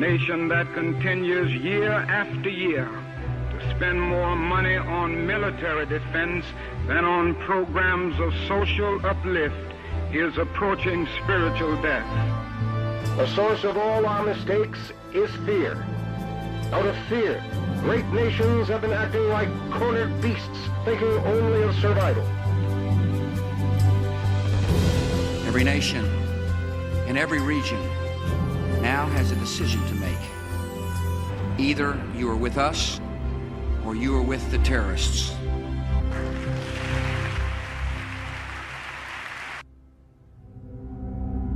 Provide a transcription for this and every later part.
nation that continues year after year to spend more money on military defense than on programs of social uplift is approaching spiritual death. The source of all our mistakes is fear. Out of fear, great nations have been acting like cornered beasts, thinking only of survival. Every nation in every region now has a decision to make. Either you are with us or you are with the terrorists.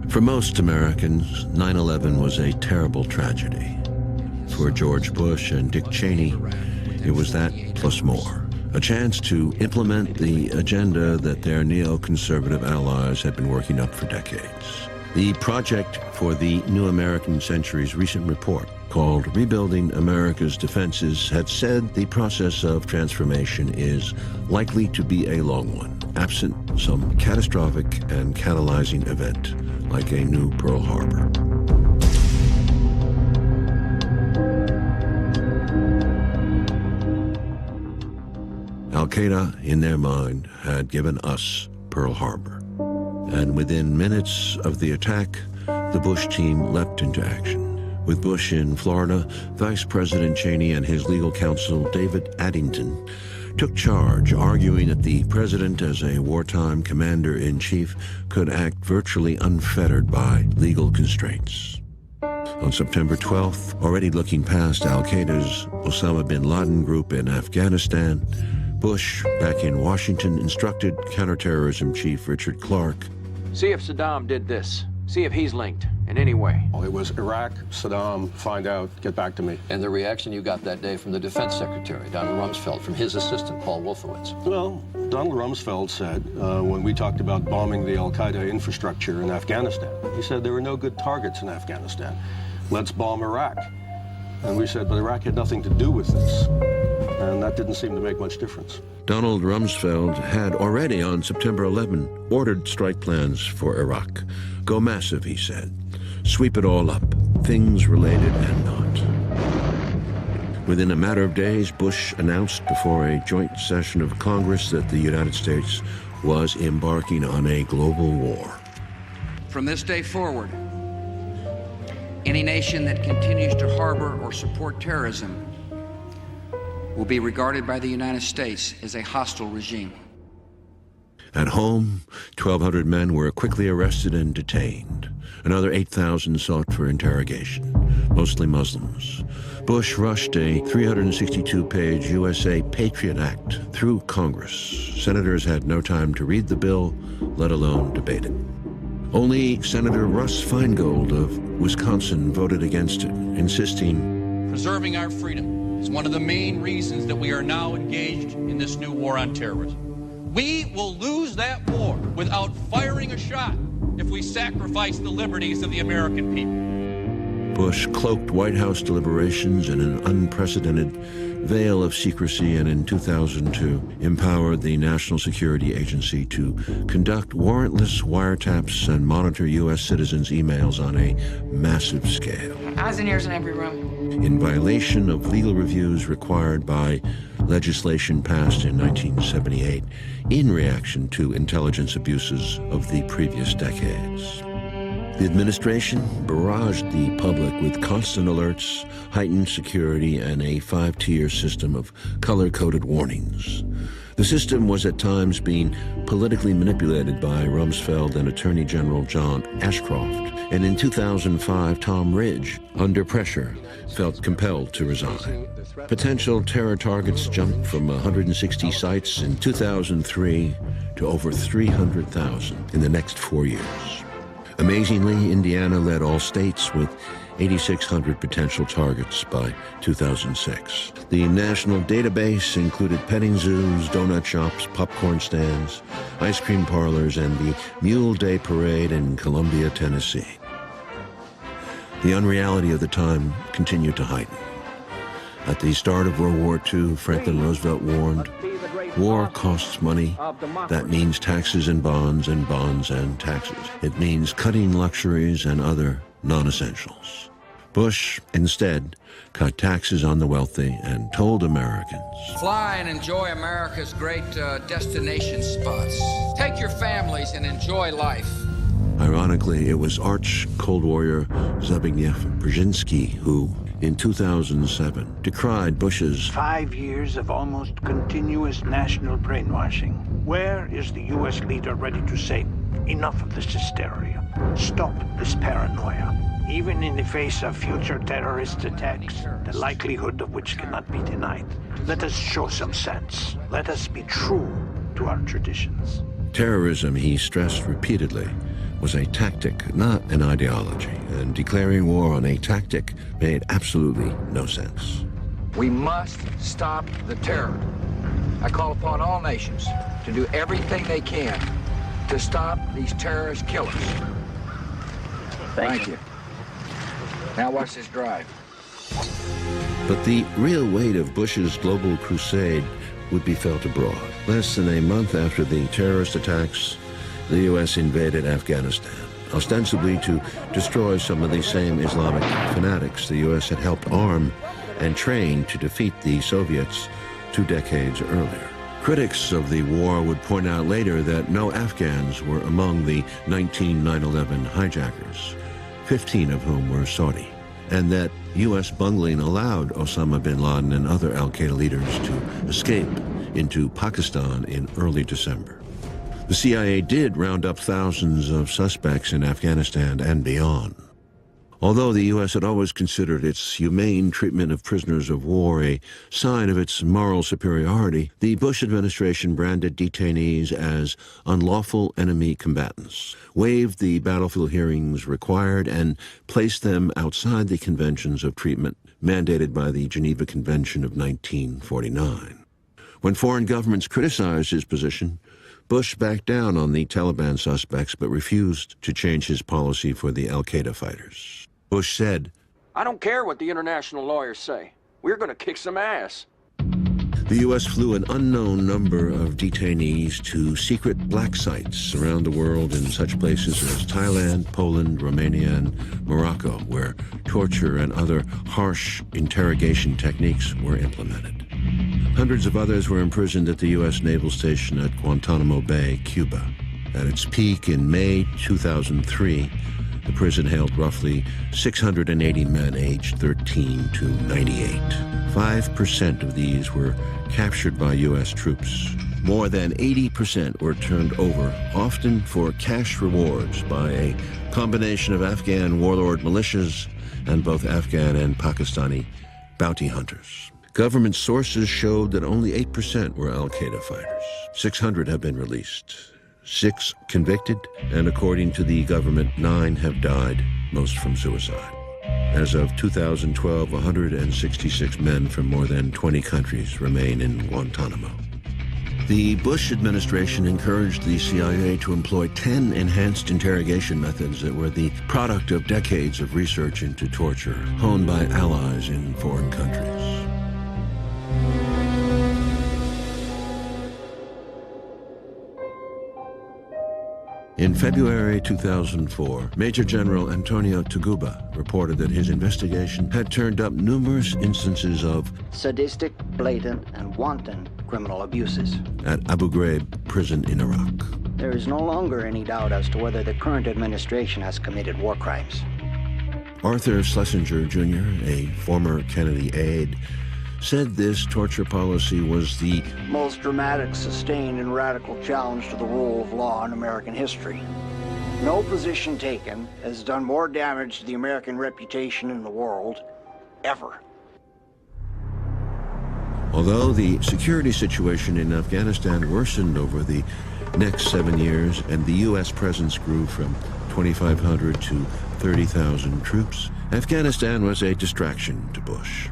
For most Americans, 9/11 was a terrible tragedy. For George Bush and Dick Cheney, it was that plus more. A chance to implement the agenda that their neoconservative allies had been working up for decades. The project for the New American Century's recent report, called Rebuilding America's Defenses, had said the process of transformation is likely to be a long one, absent some catastrophic and catalyzing event, like a new Pearl Harbor. Al-Qaeda, in their mind, had given us Pearl Harbor. And within minutes of the attack, the Bush team leapt into action. With Bush in Florida, Vice President Cheney and his legal counsel, David Addington, took charge, arguing that the president, as a wartime commander-in-chief, could act virtually unfettered by legal constraints. On September 12th, already looking past Al-Qaeda's Osama bin Laden group in Afghanistan, Bush, back in Washington, instructed counterterrorism chief Richard Clarke, "See if Saddam did this. See if he's linked in any way." It was Iraq, Saddam, find out, get back to me. And the reaction you got that day from the defense secretary, Donald Rumsfeld, from his assistant, Paul Wolfowitz? Well, Donald Rumsfeld said, when we talked about bombing the Al-Qaeda infrastructure in Afghanistan, he said there were no good targets in Afghanistan. Let's bomb Iraq. And we said, but Iraq had nothing to do with this. And that didn't seem to make much difference. Donald Rumsfeld had already, on September 11, ordered strike plans for Iraq. Go massive, he said. Sweep it all up, things related and not. Within a matter of days, Bush announced before a joint session of Congress that the United States was embarking on a global war. From this day forward, any nation that continues to harbor or support terrorism will be regarded by the United States as a hostile regime. At home, 1,200 men were quickly arrested and detained. Another 8,000 sought for interrogation, mostly Muslims. Bush rushed a 362-page USA Patriot Act through Congress. Senators had no time to read the bill, let alone debate it. Only Senator Russ Feingold of Wisconsin voted against it, insisting, "Preserving our freedom is one of the main reasons that we are now engaged in this new war on terrorism. We will lose that war without firing a shot if we sacrifice the liberties of the American people." Bush cloaked White House deliberations in an unprecedented veil of secrecy and in 2002 empowered the National Security Agency to conduct warrantless wiretaps and monitor U.S. citizens' emails on a massive scale. Eyes and ears in every room. In violation of legal reviews required by legislation passed in 1978 in reaction to intelligence abuses of the previous decades. The administration barraged the public with constant alerts, heightened security, and a 5-tier system of color-coded warnings. The system was at times being politically manipulated by Rumsfeld and Attorney General John Ashcroft, and in 2005, Tom Ridge, under pressure, felt compelled to resign. Potential terror targets jumped from 160 sites in 2003 to over 300,000 in the next 4 years. Amazingly, Indiana led all states with 8,600 potential targets by 2006. The national database included petting zoos, donut shops, popcorn stands, ice cream parlors, and the Mule Day Parade in Columbia, Tennessee. The unreality of the time continued to heighten. At the start of World War II, Franklin Roosevelt warned, "War costs money. That means taxes and bonds and taxes. It means cutting luxuries and other non-essentials." Bush instead cut taxes on the wealthy and told Americans, Fly and enjoy America's great destination spots. Take your families and enjoy life. Ironically, it was arch-Cold Warrior Zbigniew Brzezinski who, in 2007, decried Bush's 5 years of almost continuous national brainwashing. Where is the U.S. leader ready to say, enough of this hysteria? Stop this paranoia. Even in the face of future terrorist attacks, the likelihood of which cannot be denied. Let us show some sense. Let us be true to our traditions. Terrorism, he stressed repeatedly, was a tactic, not an ideology, and declaring war on a tactic made absolutely no sense. We must stop the terror. I call upon all nations to do everything they can to stop these terrorist killers. Thank you. Now watch this drive. But the real weight of Bush's global crusade would be felt abroad. Less than a month after the terrorist attacks, the U.S. invaded Afghanistan, ostensibly to destroy some of the same Islamic fanatics the U.S. had helped arm and train to defeat the Soviets 2 decades earlier. Critics of the war would point out later that no Afghans were among the 19 9/11 hijackers, 15 of whom were Saudi, and that U.S. bungling allowed Osama bin Laden and other al-Qaeda leaders to escape into Pakistan in early December. The CIA did round up thousands of suspects in Afghanistan and beyond. Although the U.S. had always considered its humane treatment of prisoners of war a sign of its moral superiority, the Bush administration branded detainees as unlawful enemy combatants, waived the battlefield hearings required, and placed them outside the conventions of treatment mandated by the Geneva Convention of 1949. When foreign governments criticized his position, Bush backed down on the Taliban suspects but refused to change his policy for the al-Qaeda fighters. Bush said, I don't care what the international lawyers say. We're going to kick some ass. The U.S. flew an unknown number of detainees to secret black sites around the world in such places as Thailand, Poland, Romania, and Morocco, where torture and other harsh interrogation techniques were implemented. Hundreds of others were imprisoned at the U.S. Naval Station at Guantanamo Bay, Cuba. At its peak in May 2003, the prison held roughly 680 men aged 13 to 98. 5% of these were captured by U.S. troops. More than 80% were turned over, often for cash rewards, by a combination of Afghan warlord militias and both Afghan and Pakistani bounty hunters. Government sources showed that only 8% were al-Qaeda fighters. 600 have been released. 6 convicted, and according to the government, 9 have died, most from suicide. As of 2012, 166 men from more than 20 countries remain in Guantanamo. The Bush administration encouraged the CIA to employ 10 enhanced interrogation methods that were the product of decades of research into torture, honed by allies in foreign countries. In February 2004, Major General Antonio Taguba reported that his investigation had turned up numerous instances of sadistic, blatant, and wanton criminal abuses at Abu Ghraib prison in Iraq. There is no longer any doubt as to whether the current administration has committed war crimes. Arthur Schlesinger, Jr., a former Kennedy aide, said this torture policy was the most dramatic, sustained, and radical challenge to the rule of law in American history. No position taken has done more damage to the American reputation in the world, ever. Although the security situation in Afghanistan worsened over the next 7 years and the U.S. presence grew from 2,500 to 30,000 troops, Afghanistan was a distraction to Bush.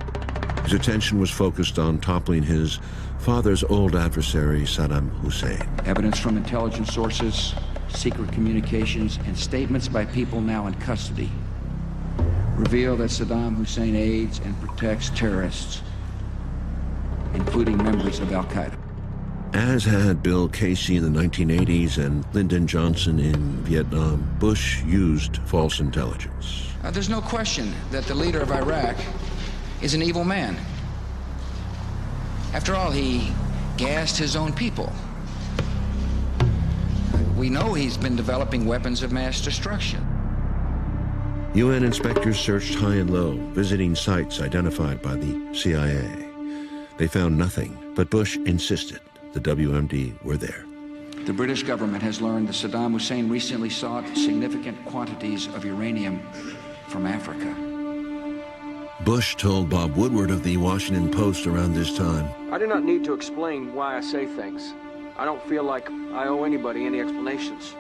His attention was focused on toppling his father's old adversary, Saddam Hussein. Evidence from intelligence sources, secret communications, and statements by people now in custody reveal that Saddam Hussein aids and protects terrorists, including members of al-Qaeda. As had Bill Casey in the 1980s and Lyndon Johnson in Vietnam, Bush used false intelligence. There's no question that the leader of Iraq is an evil man. After all, he gassed his own people. We know he's been developing weapons of mass destruction. UN inspectors searched high and low, visiting sites identified by the CIA. They found nothing, but Bush insisted the WMD were there. The British government has learned that Saddam Hussein recently sought significant quantities of uranium from Africa. Bush told Bob Woodward of the Washington Post around this time, I do not need to explain why I say things. I don't feel like I owe anybody any explanations.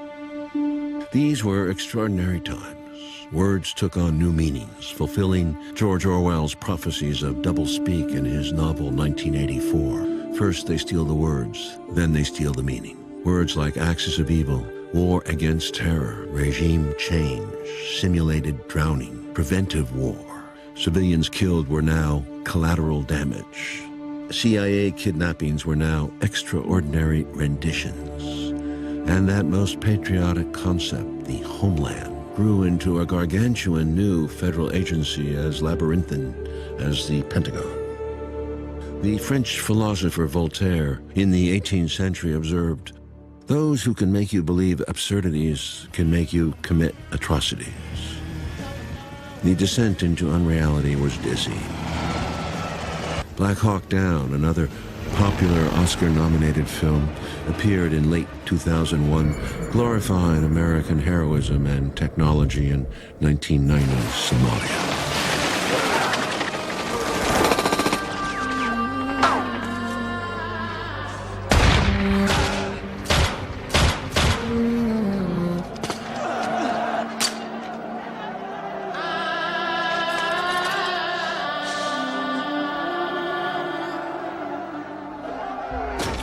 these were extraordinary times. Words took on new meanings, fulfilling George Orwell's prophecies of doublespeak in his novel 1984. First they steal the words, then they steal the meaning. Words like axis of evil, war against terror, regime change, simulated drowning, preventive war. Civilians killed were now collateral damage. CIA kidnappings were now extraordinary renditions. And that most patriotic concept, the homeland, grew into a gargantuan new federal agency as labyrinthine as the Pentagon. The French philosopher Voltaire in the 18th century observed, "Those who can make you believe absurdities can make you commit atrocities." The descent into unreality was dizzy. Black Hawk Down, another popular Oscar-nominated film, appeared in late 2001, glorifying American heroism and technology in 1990s Somalia.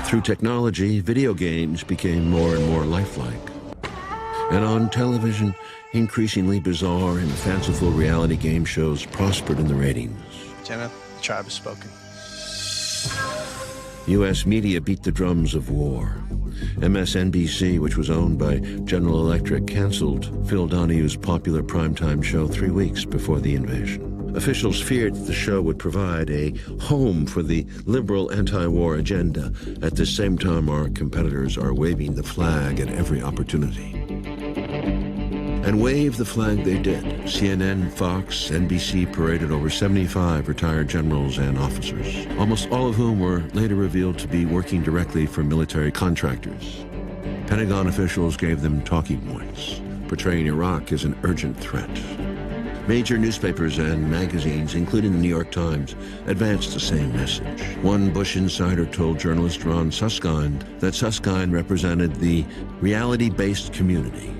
Through technology, video games became more and more lifelike. And on television, increasingly bizarre and fanciful reality game shows prospered in the ratings. Jenna, the tribe has spoken. U.S. media beat the drums of war. MSNBC, which was owned by General Electric, canceled Phil Donahue's popular primetime show 3 weeks before the invasion. Officials feared the show would provide a home for the liberal anti-war agenda. At the same time, our competitors are waving the flag at every opportunity. And wave the flag they did. CNN, Fox, NBC paraded over 75 retired generals and officers, almost all of whom were later revealed to be working directly for military contractors. Pentagon officials gave them talking points, portraying Iraq as an urgent threat. Major newspapers and magazines, including the New York Times, advanced the same message. One Bush insider told journalist Ron Suskind that Suskind represented the reality-based community.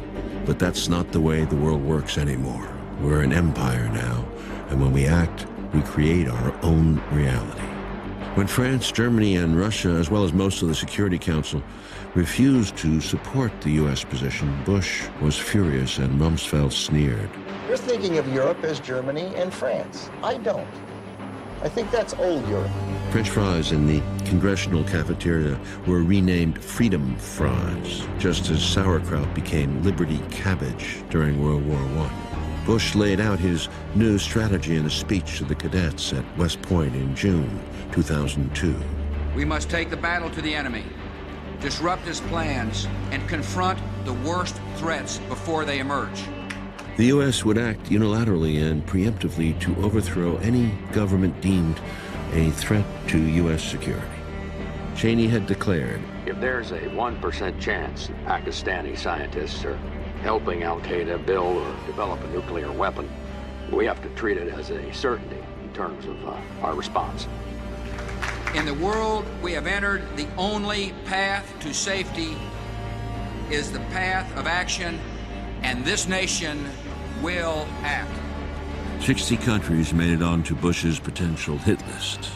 But that's not the way the world works anymore. We're an empire now, and when we act, we create our own reality. When France, Germany, and Russia, as well as most of the Security Council, refused to support the U.S. position, Bush was furious and Rumsfeld sneered. You're thinking of Europe as Germany and France. I don't. I think that's old Europe. French fries in the congressional cafeteria were renamed Freedom Fries, just as sauerkraut became Liberty Cabbage during World War I. Bush laid out his new strategy in a speech to the cadets at West Point in June 2002. We must take the battle to the enemy, disrupt his plans, and confront the worst threats before they emerge. The U.S. would act unilaterally and preemptively to overthrow any government deemed a threat to U.S. security. Cheney had declared, if there's a 1% chance Pakistani scientists are helping al-Qaeda build or develop a nuclear weapon, we have to treat it as a certainty in terms of our response. In the world we have entered, the only path to safety is the path of action, and this nation will act. 60 countries made it onto Bush's potential hit list,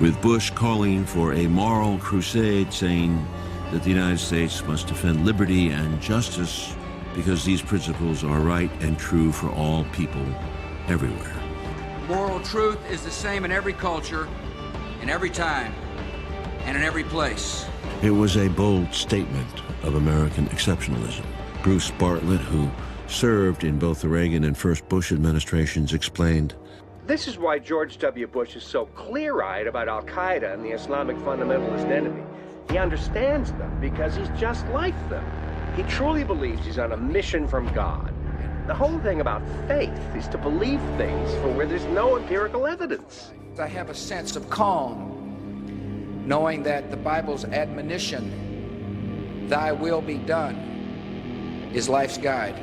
with Bush calling for a moral crusade, saying that the United States must defend liberty and justice because these principles are right and true for all people everywhere. Moral truth is the same in every culture, in every time. and in every place. It was a bold statement of American exceptionalism. Bruce Bartlett, who served in both the Reagan and first Bush administrations, explained, "This is why George W. Bush is so clear-eyed about Al-Qaeda and the Islamic fundamentalist enemy. He understands them because he's just like them. He truly believes he's on a mission from God. The whole thing about faith is to believe things for where there's no empirical evidence." I have a sense of calm, knowing that the Bible's admonition, "Thy will be done," is life's guide.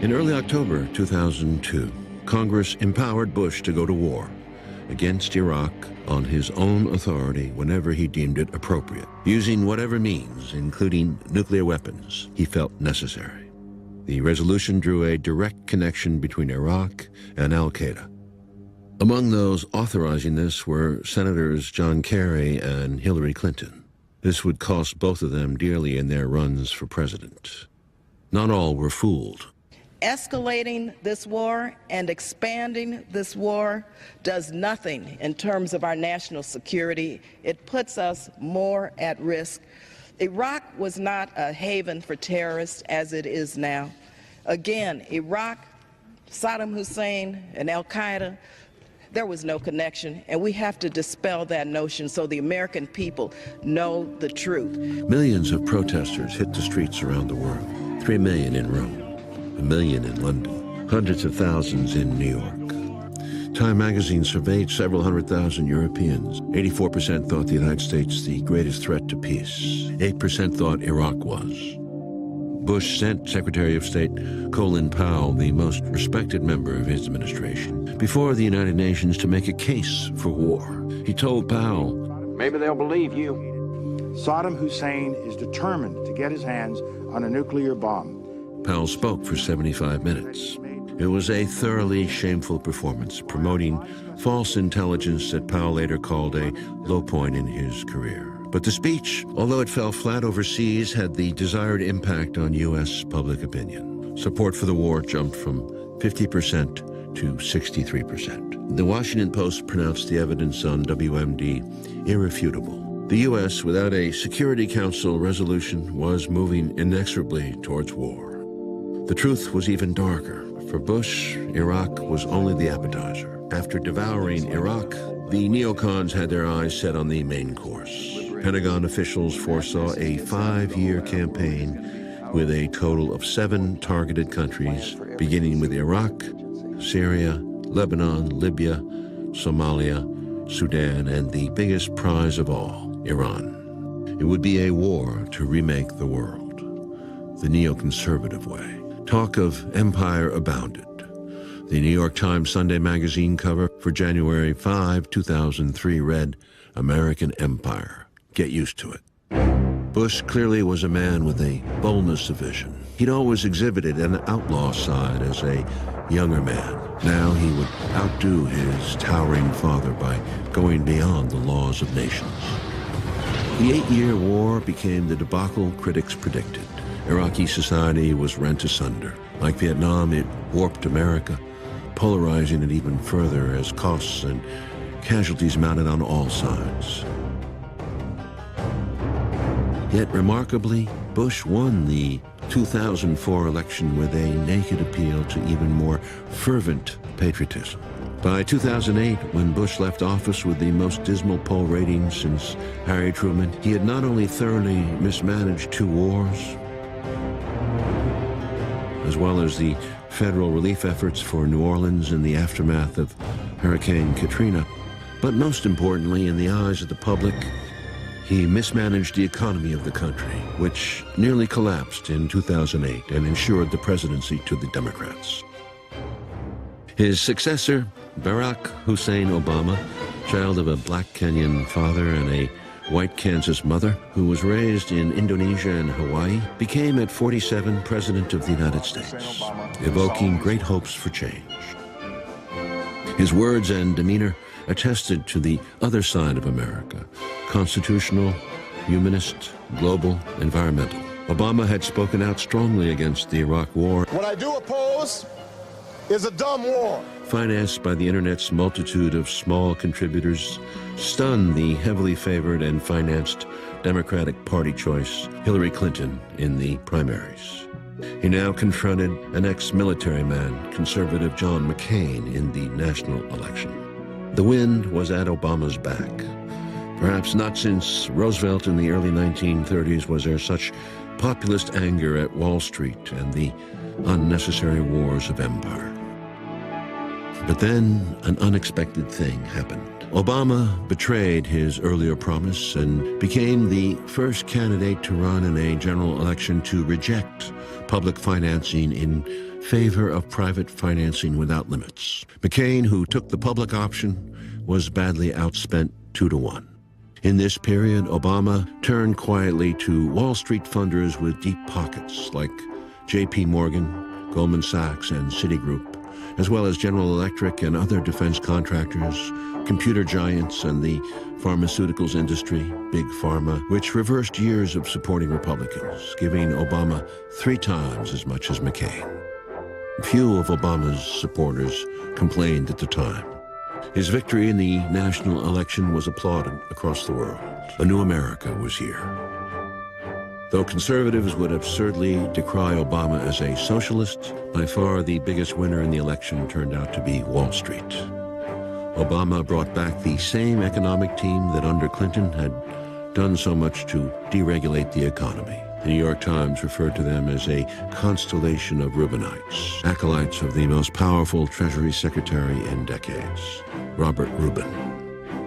In early October 2002, Congress empowered Bush to go to war against Iraq on his own authority whenever he deemed it appropriate, using whatever means, including nuclear weapons, he felt necessary. The resolution drew a direct connection between Iraq and Al-Qaeda. Among those authorizing this were Senators John Kerry and Hillary Clinton. This would cost both of them dearly in their runs for president. Not all were fooled. Escalating this war and expanding this war does nothing in terms of our national security. It puts us more at risk. Iraq was not a haven for terrorists as it is now. Again, Iraq, Saddam Hussein, and Al-Qaeda, there was no connection, and we have to dispel that notion so the American people know the truth. Millions of protesters hit the streets around the world. 3 million in Rome, 1 million in London, hundreds of thousands in New York. Time magazine surveyed several 100,000 Europeans. 84% thought the United States the greatest threat to peace. 8% thought Iraq was. Bush sent Secretary of State Colin Powell, the most respected member of his administration, before the United Nations to make a case for war. He told Powell, "Maybe they'll believe you." Saddam Hussein is determined to get his hands on a nuclear bomb. Powell spoke for 75 minutes. It was a thoroughly shameful performance, promoting false intelligence that Powell later called a low point in his career. But the speech, although it fell flat overseas, had the desired impact on U.S. public opinion. Support for the war jumped from 50% to 63%. The Washington Post pronounced the evidence on WMD irrefutable. The U.S., without a Security Council resolution, was moving inexorably towards war. The truth was even darker. For Bush, Iraq was only the appetizer. After devouring Iraq, the neocons had their eyes set on the main course. Pentagon officials foresaw a 5-year campaign with a total of 7 targeted countries, beginning with Iraq, Syria, Lebanon, Libya, Somalia, Sudan, and the biggest prize of all, Iran. It would be a war to remake the world, the neoconservative way. Talk of empire abounded. The New York Times Sunday magazine cover for January 5, 2003 read, "American Empire. Get used to it." Bush clearly was a man with a boldness of vision. He'd always exhibited an outlaw side as a younger man. Now he would outdo his towering father by going beyond the laws of nations. The 8-year war became the debacle critics predicted. Iraqi society was rent asunder. Like Vietnam, it warped America, polarizing it even further as costs and casualties mounted on all sides. Yet remarkably, Bush won the 2004 election with a naked appeal to even more fervent patriotism. By 2008, when Bush left office with the most dismal poll ratings since Harry Truman, he had not only thoroughly mismanaged 2 wars, as well as the federal relief efforts for New Orleans in the aftermath of Hurricane Katrina, but most importantly, in the eyes of the public, he mismanaged the economy of the country, which nearly collapsed in 2008 and ensured the presidency to the Democrats. His successor, Barack Hussein Obama, child of a black Kenyan father and a white Kansas mother who was raised in Indonesia and Hawaii, became at 47 President of the United States, evoking great hopes for change. His words and demeanor attested to the other side of America, constitutional, humanist, global, environmental. Obama had spoken out strongly against the Iraq War. What I do oppose is a dumb war. Financed by the internet's multitude of small contributors, stunned the heavily favored and financed Democratic Party choice, Hillary Clinton, in the primaries. He now confronted an ex-military man, conservative John McCain, in the national election. The wind was at Obama's back. Perhaps not since Roosevelt in the early 1930s was there such populist anger at Wall Street and the unnecessary wars of empire. But then an unexpected thing happened. Obama betrayed his earlier promise and became the first candidate to run in a general election to reject public financing in favor of private financing without limits. McCain, who took the public option, was badly outspent 2-1. In this period, Obama turned quietly to Wall Street funders with deep pockets like J.P. Morgan, Goldman Sachs, and Citigroup, as well as General Electric and other defense contractors, computer giants, and the pharmaceuticals industry, Big Pharma, which reversed years of supporting Republicans, giving Obama 3 times as much as McCain. Few of Obama's supporters complained at the time. His victory in the national election was applauded across the world. A new America was here. Though conservatives would absurdly decry Obama as a socialist, by far the biggest winner in the election turned out to be Wall Street. Obama brought back the same economic team that under Clinton had done so much to deregulate the economy. The New York Times referred to them as a constellation of Reubenites, acolytes of the most powerful Treasury Secretary in decades, Robert Rubin.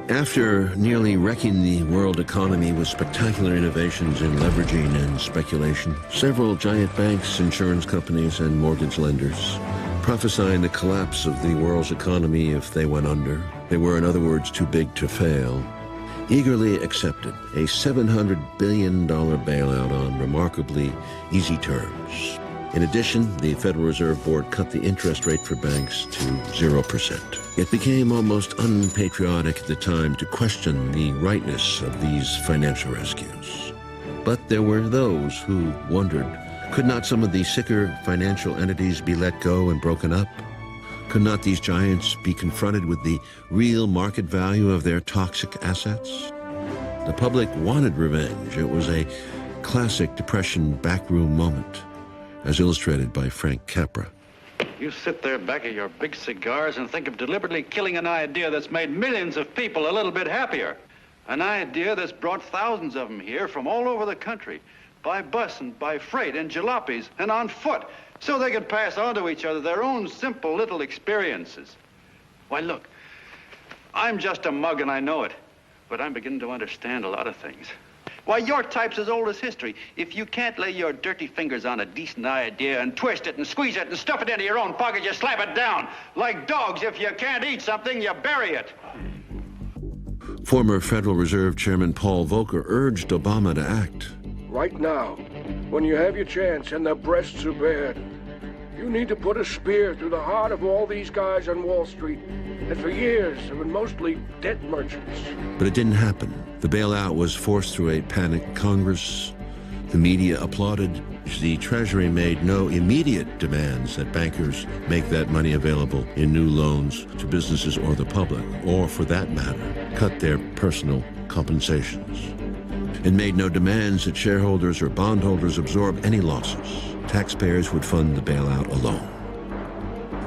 After nearly wrecking the world economy with spectacular innovations in leveraging and speculation, several giant banks, insurance companies, and mortgage lenders, prophesying the collapse of the world's economy if they went under, they were, in other words, too big to fail, eagerly accepted a $700 billion bailout on remarkably easy terms. In addition, the Federal Reserve Board cut the interest rate for banks to 0%. It became almost unpatriotic at the time to question the rightness of these financial rescues. But there were those who wondered, could not some of the sicker financial entities be let go and broken up? Could not these giants be confronted with the real market value of their toxic assets? The public wanted revenge. It was a classic Depression backroom moment, as illustrated by Frank Capra. You sit there back of your big cigars and think of deliberately killing an idea that's made millions of people a little bit happier. An idea that's brought thousands of them here from all over the country, by bus and by freight and jalopies and on foot, so they could pass on to each other their own simple little experiences. Why, look, I'm just a mug and I know it, but I'm beginning to understand a lot of things. Why, your type's as old as history. If you can't lay your dirty fingers on a decent idea and twist it and squeeze it and stuff it into your own pocket, you slap it down. Like dogs, if you can't eat something, you bury it. Former Federal Reserve Chairman Paul Volcker urged Obama to act. Right now, when you have your chance and their breasts are bared, you need to put a spear through the heart of all these guys on Wall Street that for years have been mostly debt merchants. But it didn't happen. The bailout was forced through a panicked Congress. The media applauded. The Treasury made no immediate demands that bankers make that money available in new loans to businesses or the public, or for that matter, cut their personal compensations. It made no demands that shareholders or bondholders absorb any losses. Taxpayers would fund the bailout alone.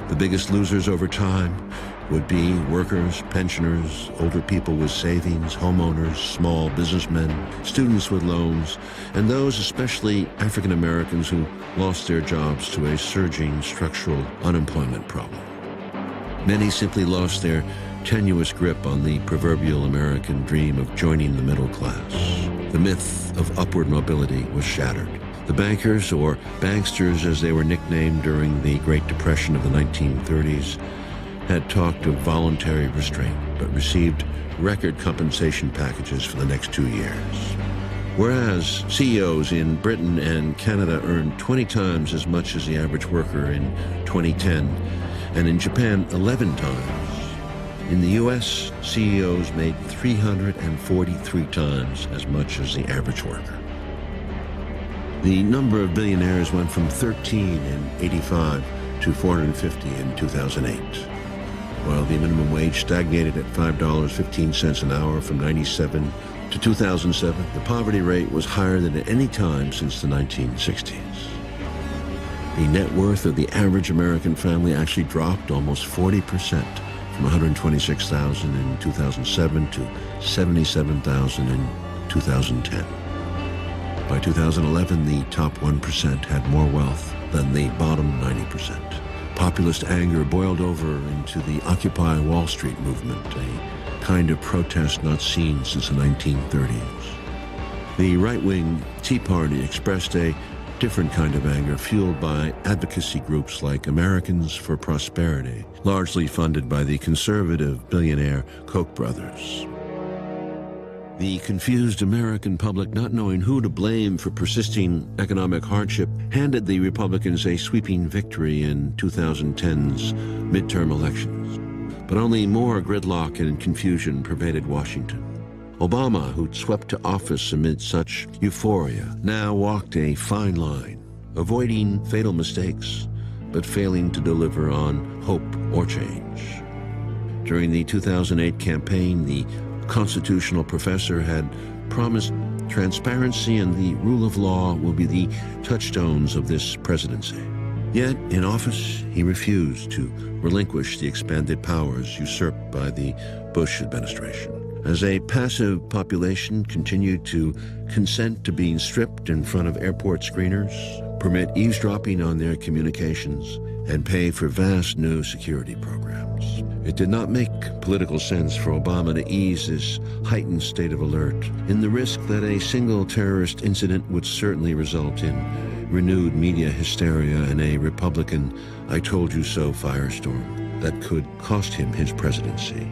The biggest losers over time would be workers, pensioners, older people with savings, homeowners, small businessmen, students with loans, and those especially African Americans who lost their jobs to a surging structural unemployment problem. Many simply lost their tenuous grip on the proverbial American dream of joining the middle class. The myth of upward mobility was shattered. The bankers, or banksters as they were nicknamed during the Great Depression of the 1930s, had talked of voluntary restraint, but received record compensation packages for the next 2 years. Whereas CEOs in Britain and Canada earned 20 times as much as the average worker in 2010, and in Japan 11 times. In the U.S., CEOs made 343 times as much as the average worker. The number of billionaires went from 13 in '85 to $450 in 2008. While the minimum wage stagnated at $5.15 an hour from 1997 to 2007, the poverty rate was higher than at any time since the 1960s. The net worth of the average American family actually dropped almost 40%, from $126,000 in 2007 to $77,000 in 2010. By 2011, the top 1% had more wealth than the bottom 90%. Populist anger boiled over into the Occupy Wall Street movement, a kind of protest not seen since the 1930s. The right-wing Tea Party expressed a different kind of anger fueled by advocacy groups like Americans for Prosperity, largely funded by the conservative billionaire Koch brothers. The confused American public, not knowing who to blame for persisting economic hardship, handed the Republicans a sweeping victory in 2010's midterm elections. But only more gridlock and confusion pervaded Washington. Obama, who'd swept to office amid such euphoria, now walked a fine line, avoiding fatal mistakes, but failing to deliver on hope or change. During the 2008 campaign, the constitutional professor had promised transparency and the rule of law will be the touchstones of this presidency. Yet, in office, he refused to relinquish the expanded powers usurped by the Bush administration. As a passive population continued to consent to being stripped in front of airport screeners, permit eavesdropping on their communications, and pay for vast new security programs. It did not make political sense for Obama to ease this heightened state of alert in the risk that a single terrorist incident would certainly result in renewed media hysteria and a Republican "I told you so" firestorm that could cost him his presidency.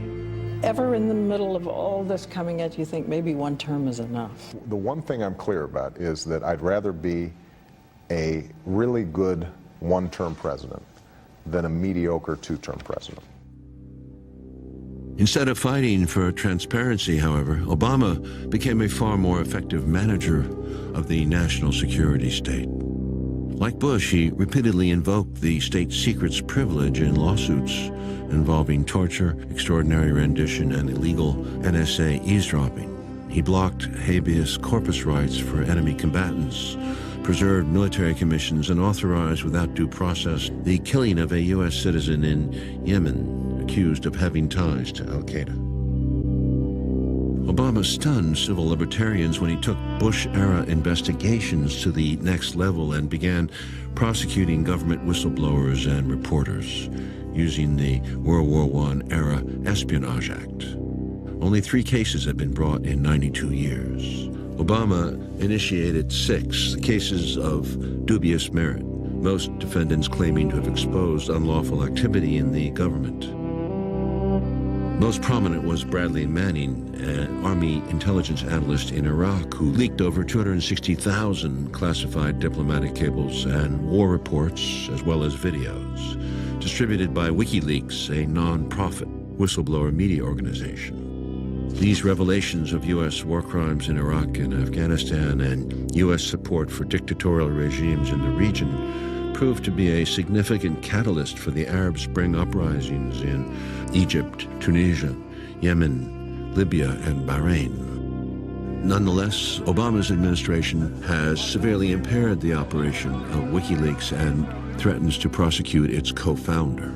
Ever in the middle of all this coming at you think maybe one term is enough? The one thing I'm clear about is that I'd rather be a really good one-term president than a mediocre two-term president. Instead of fighting for transparency, however, Obama became a far more effective manager of the national security state. Like Bush, he repeatedly invoked the state secrets privilege in lawsuits involving torture, extraordinary rendition, and illegal NSA eavesdropping. He blocked habeas corpus rights for enemy combatants, preserved military commissions, and authorized without due process the killing of a U.S. citizen in Yemen accused of having ties to al-Qaeda. Obama stunned civil libertarians when he took Bush-era investigations to the next level and began prosecuting government whistleblowers and reporters using the World War I-era Espionage Act. Only 3 cases had been brought in 92 years. Obama initiated 6 cases of dubious merit, most defendants claiming to have exposed unlawful activity in the government. Most prominent was Bradley Manning, an Army intelligence analyst in Iraq who leaked over 260,000 classified diplomatic cables and war reports, as well as videos, distributed by WikiLeaks, a non-profit whistleblower media organization. These revelations of U.S. war crimes in Iraq and Afghanistan and U.S. support for dictatorial regimes in the region proved to be a significant catalyst for the Arab Spring uprisings in Egypt, Tunisia, Yemen, Libya, and Bahrain. Nonetheless, Obama's administration has severely impaired the operation of WikiLeaks and threatens to prosecute its co-founder.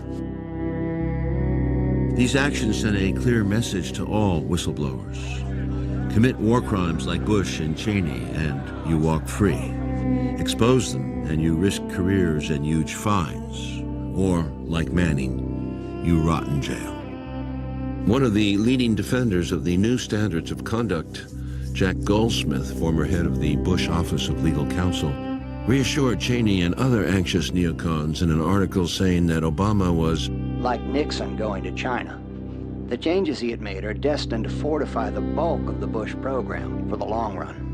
These actions send a clear message to all whistleblowers. Commit war crimes like Bush and Cheney, and you walk free. Expose them, and you risk careers and huge fines. Or, like Manning, you rot in jail. One of the leading defenders of the new standards of conduct, Jack Goldsmith, former head of the Bush Office of Legal Counsel, reassured Cheney and other anxious neocons in an article saying that Obama was like Nixon going to China. The changes he had made are destined to fortify the bulk of the Bush program for the long run.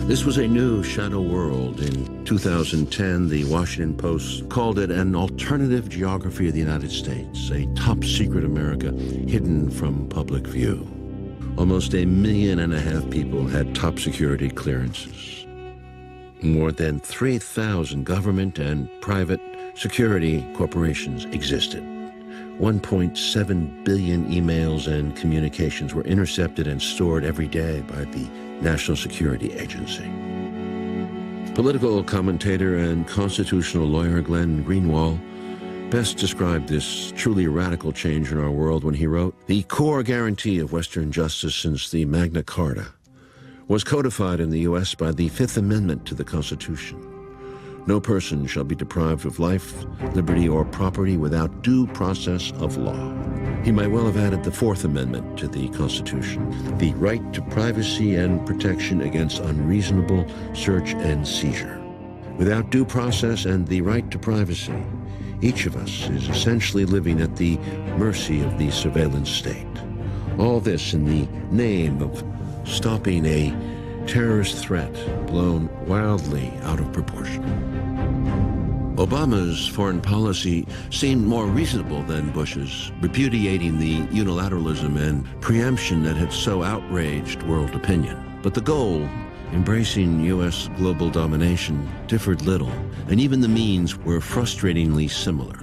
This was a new shadow world. In 2010, the Washington Post called it an alternative geography of the United States, a top-secret America hidden from public view. Almost 1.5 million people had top-security clearances. More than 3,000 government and private security corporations existed. 1.7 billion emails and communications were intercepted and stored every day by the National Security Agency. Political commentator and constitutional lawyer Glenn Greenwald best described this truly radical change in our world when he wrote, "The core guarantee of Western justice since the Magna Carta was codified in the U.S. by the Fifth Amendment to the Constitution. No person shall be deprived of life, liberty, or property without due process of law." He might well have added the Fourth Amendment to the Constitution, the right to privacy and protection against unreasonable search and seizure. Without due process and the right to privacy, each of us is essentially living at the mercy of the surveillance state. All this in the name of stopping a terrorist threat blown wildly out of proportion. Obama's foreign policy seemed more reasonable than Bush's, repudiating the unilateralism and preemption that had so outraged world opinion. But the goal, embracing U.S. global domination, differed little, and even the means were frustratingly similar.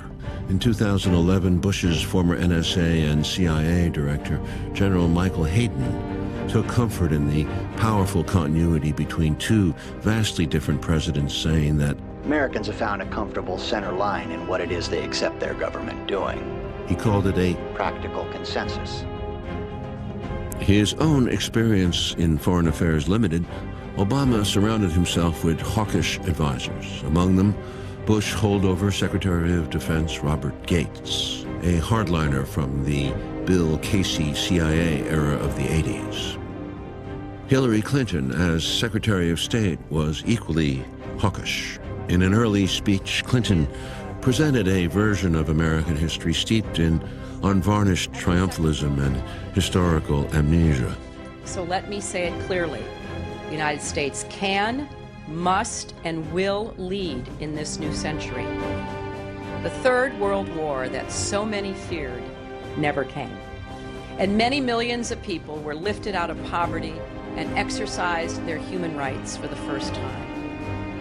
In 2011, Bush's former NSA and CIA director, General Michael Hayden, took comfort in the powerful continuity between two vastly different presidents, saying that Americans have found a comfortable center line in what it is they accept their government doing. He called it a practical consensus. His own experience in foreign affairs limited, Obama surrounded himself with hawkish advisors, among them Bush holdover Secretary of Defense Robert Gates, a hardliner from the Bill Casey CIA era of the 80s. Hillary Clinton, as Secretary of State, was equally hawkish. In an early speech, Clinton presented a version of American history steeped in unvarnished triumphalism and historical amnesia. So let me say it clearly. The United States can, must, and will lead in this new century. The Third World War that so many feared never came. And many millions of people were lifted out of poverty and exercised their human rights for the first time.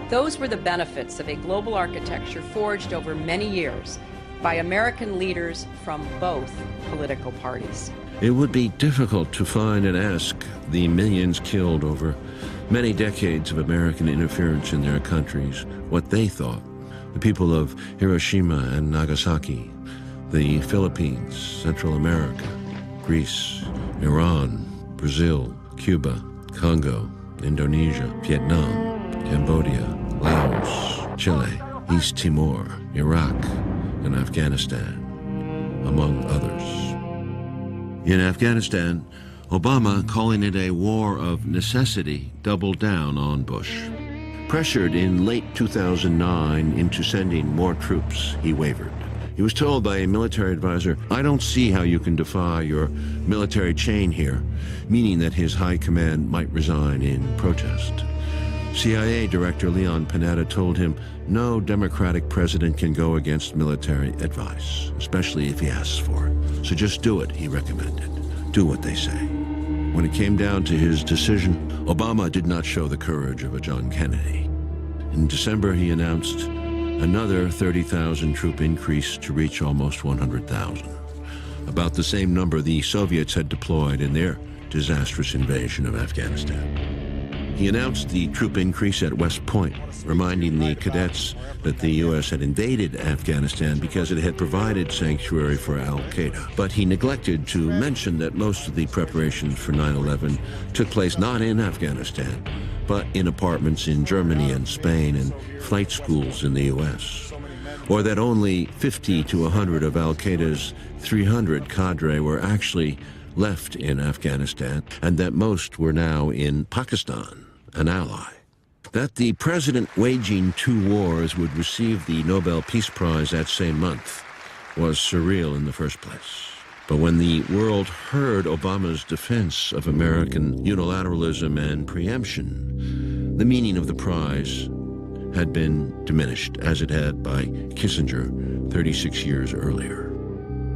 Those were the benefits of a global architecture forged over many years by American leaders from both political parties. It would be difficult to find and ask the millions killed over many decades of American interference in their countries what they thought. The people of Hiroshima and Nagasaki, the Philippines, Central America, Greece, Iran, Brazil, Cuba, Congo, Indonesia, Vietnam, Cambodia, Laos, Chile, East Timor, Iraq, and Afghanistan, among others. In Afghanistan, Obama, calling it a war of necessity, doubled down on Bush. Pressured in late 2009 into sending more troops, he wavered. He was told by a military advisor, "I don't see how you can defy your military chain here," meaning that his high command might resign in protest. CIA Director Leon Panetta told him no Democratic president can go against military advice, especially if he asks for it. So just do it, he recommended. Do what they say. When it came down to his decision, Obama did not show the courage of a John Kennedy. In December, he announced another 30,000 troop increase to reach almost 100,000, about the same number the Soviets had deployed in their disastrous invasion of Afghanistan. He announced the troop increase at West Point, reminding the cadets that the U.S. had invaded Afghanistan because it had provided sanctuary for al-Qaeda. But he neglected to mention that most of the preparations for 9/11 took place not in Afghanistan, but in apartments in Germany and Spain and flight schools in the U.S. Or that only 50 to 100 of al-Qaeda's 300 cadre were actually left in Afghanistan, and that most were now in Pakistan, an ally. That the president waging two wars would receive the Nobel Peace Prize that same month was surreal in the first place. But when the world heard Obama's defense of American unilateralism and preemption, the meaning of the prize had been diminished, as it had by Kissinger 36 years earlier.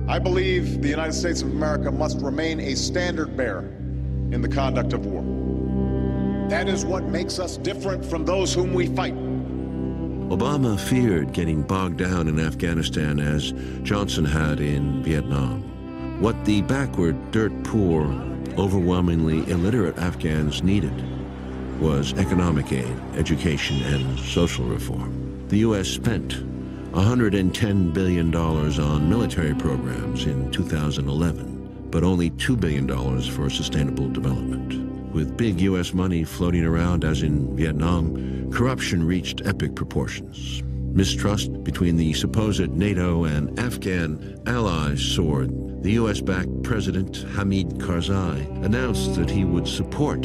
I believe the United States of America must remain a standard bearer in the conduct of war. That is what makes us different from those whom we fight. Obama feared getting bogged down in Afghanistan as Johnson had in Vietnam. What the backward, dirt-poor, overwhelmingly illiterate Afghans needed was economic aid, education, and social reform. The U.S. spent $110 billion on military programs in 2011, but only $2 billion for sustainable development. With big U.S. money floating around as in Vietnam, corruption reached epic proportions. Mistrust between the supposed NATO and Afghan allies soared. The U.S.-backed President Hamid Karzai announced that he would support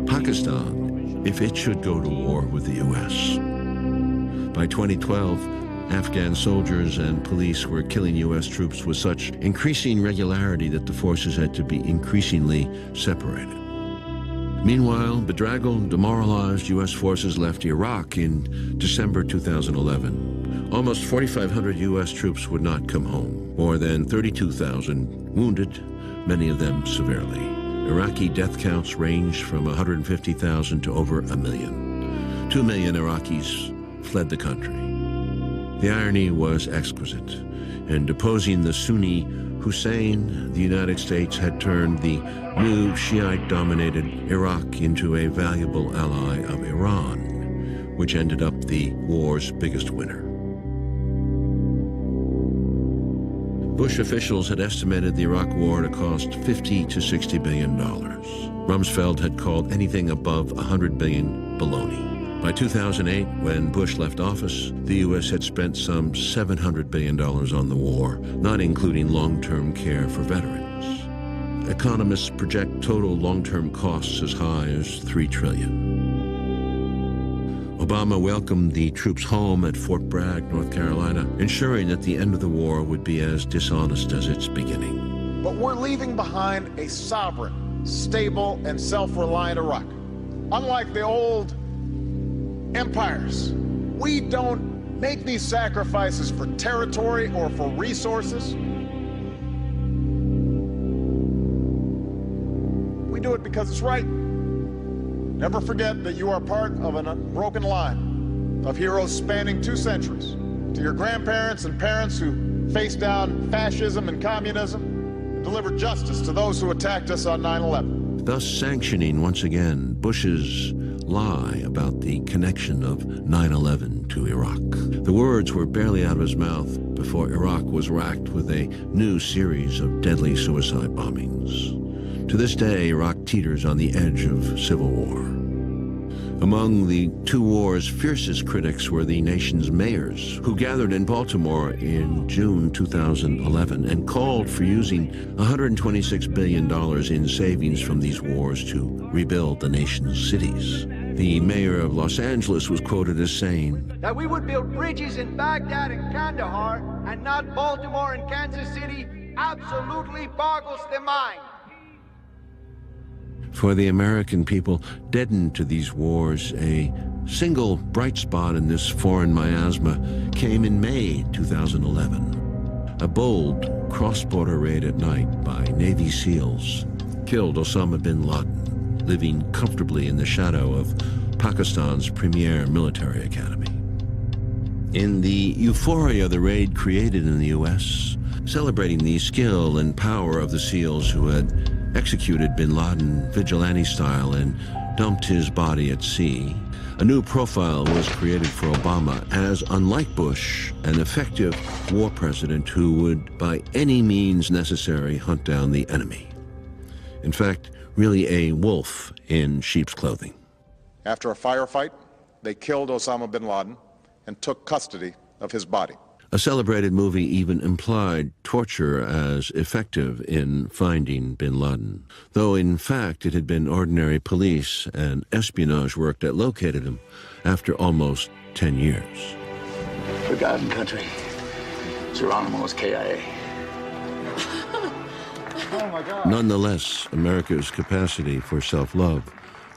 Pakistan if it should go to war with the U.S. By 2012, Afghan soldiers and police were killing U.S. troops with such increasing regularity that the forces had to be increasingly separated. Meanwhile, bedraggled, demoralized U.S. forces left Iraq in December 2011. Almost 4,500 U.S. troops would not come home. More than 32,000 wounded, many of them severely. Iraqi death counts ranged from 150,000 to over 1 million. 2 million Iraqis fled the country. The irony was exquisite. In deposing the Sunni Hussein, the United States had turned the new Shiite-dominated Iraq into a valuable ally of Iran, which ended up the war's biggest winner. Bush officials had estimated the Iraq war to cost $50 to $60 billion. Rumsfeld had called anything above $100 billion baloney. By 2008, when Bush left office, the U.S. had spent some $700 billion on the war, not including long-term care for veterans. Economists project total long-term costs as high as $3 trillion. Obama welcomed the troops home at Fort Bragg, North Carolina, ensuring that the end of the war would be as dishonest as its beginning. But we're leaving behind a sovereign, stable, and self-reliant Iraq. Unlike the old empires, we don't make these sacrifices for territory or for resources. We do it because it's right. Never forget that you are part of an unbroken line of heroes spanning 2 centuries. To your grandparents and parents who faced down fascism and communism and delivered justice to those who attacked us on 9/11. Thus sanctioning once again Bush's lie about the connection of 9/11 to Iraq. The words were barely out of his mouth before Iraq was racked with a new series of deadly suicide bombings. To this day, Iraq teeters on the edge of civil war. Among the 2 war's fiercest critics were the nation's mayors, who gathered in Baltimore in June 2011 and called for using $126 billion in savings from these wars to rebuild the nation's cities. The mayor of Los Angeles was quoted as saying, that we would build bridges in Baghdad and Kandahar and not Baltimore and Kansas City absolutely boggles the mind. For the American people, deadened to these wars, a single bright spot in this foreign miasma came in May 2011. A bold cross-border raid at night by Navy SEALs killed Osama bin Laden, living comfortably in the shadow of Pakistan's premier military academy. In the euphoria the raid created in the U.S., celebrating the skill and power of the SEALs who had executed bin Laden vigilante style and dumped his body at sea, a new profile was created for Obama as, unlike Bush, an effective war president who would, by any means necessary, hunt down the enemy. In fact, really a wolf in sheep's clothing. After a firefight, they killed Osama bin Laden and took custody of his body. A celebrated movie even implied torture as effective in finding bin Laden, though in fact it had been ordinary police and espionage work that located him after almost 10 years. Forgotten country. Geronimo's KIA. Oh my God. Nonetheless, America's capacity for self-love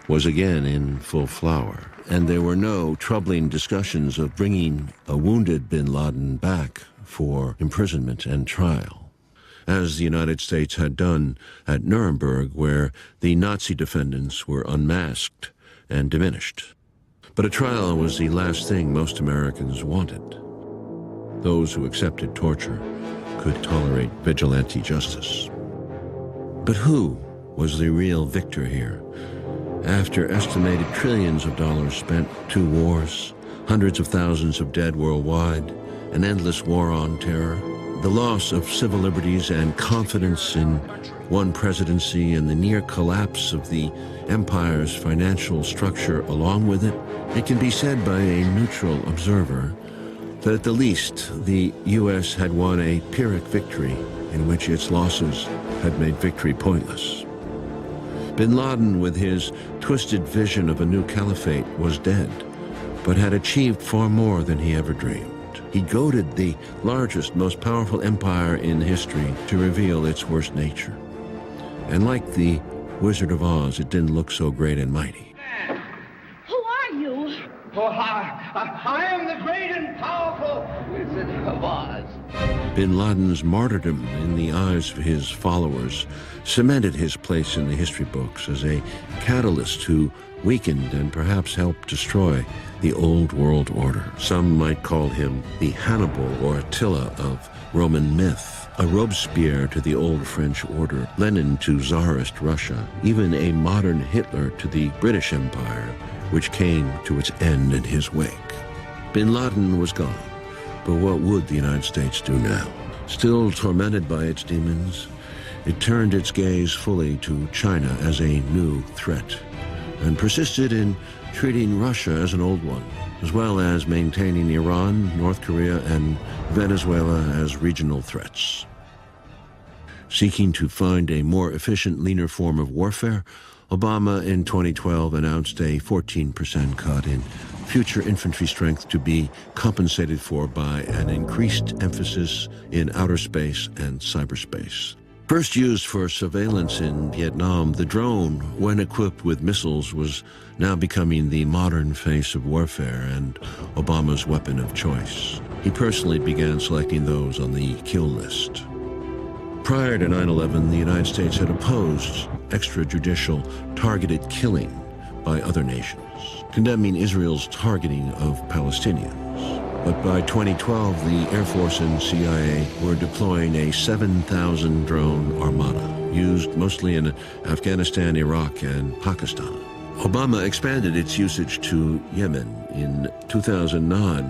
was again in full flower, and there were no troubling discussions of bringing a wounded bin Laden back for imprisonment and trial, as the United States had done at Nuremberg, where the Nazi defendants were unmasked and diminished. But a trial was the last thing most Americans wanted. Those who accepted torture could tolerate vigilante justice. But who was the real victor here? After estimated trillions of dollars spent, 2 wars, hundreds of thousands of dead worldwide, an endless war on terror, the loss of civil liberties and confidence in one presidency, and the near collapse of the empire's financial structure along with it, it can be said by a neutral observer that at the least the U.S. had won a Pyrrhic victory in which its losses had made victory pointless. Bin Laden, with his twisted vision of a new caliphate, was dead, but had achieved far more than he ever dreamed. He goaded the largest, most powerful empire in history to reveal its worst nature. And like the Wizard of Oz, it didn't look so great and mighty. Who are you? Oh, I am the great and powerful Wizard of Oz. Bin Laden's martyrdom in the eyes of his followers cemented his place in the history books as a catalyst who weakened and perhaps helped destroy the old world order. Some might call him the Hannibal or Attila of Roman myth, a Robespierre to the old French order, Lenin to Tsarist Russia, even a modern Hitler to the British Empire, which came to its end in his wake. Bin Laden was gone, but what would the United States do now? Still tormented by its demons, it turned its gaze fully to China as a new threat, and persisted in treating Russia as an old one, as well as maintaining Iran, North Korea, and Venezuela as regional threats. Seeking to find a more efficient, leaner form of warfare, Obama in 2012 announced a 14% cut in future infantry strength to be compensated for by an increased emphasis in outer space and cyberspace. First used for surveillance in Vietnam, the drone, when equipped with missiles, was now becoming the modern face of warfare and Obama's weapon of choice. He personally began selecting those on the kill list. Prior to 9/11, the United States had opposed extrajudicial targeted killing by other nations, condemning Israel's targeting of Palestinians. But by 2012, the Air Force and CIA were deploying a 7,000 drone armada, used mostly in Afghanistan, Iraq, and Pakistan. Obama expanded its usage to Yemen in 2009,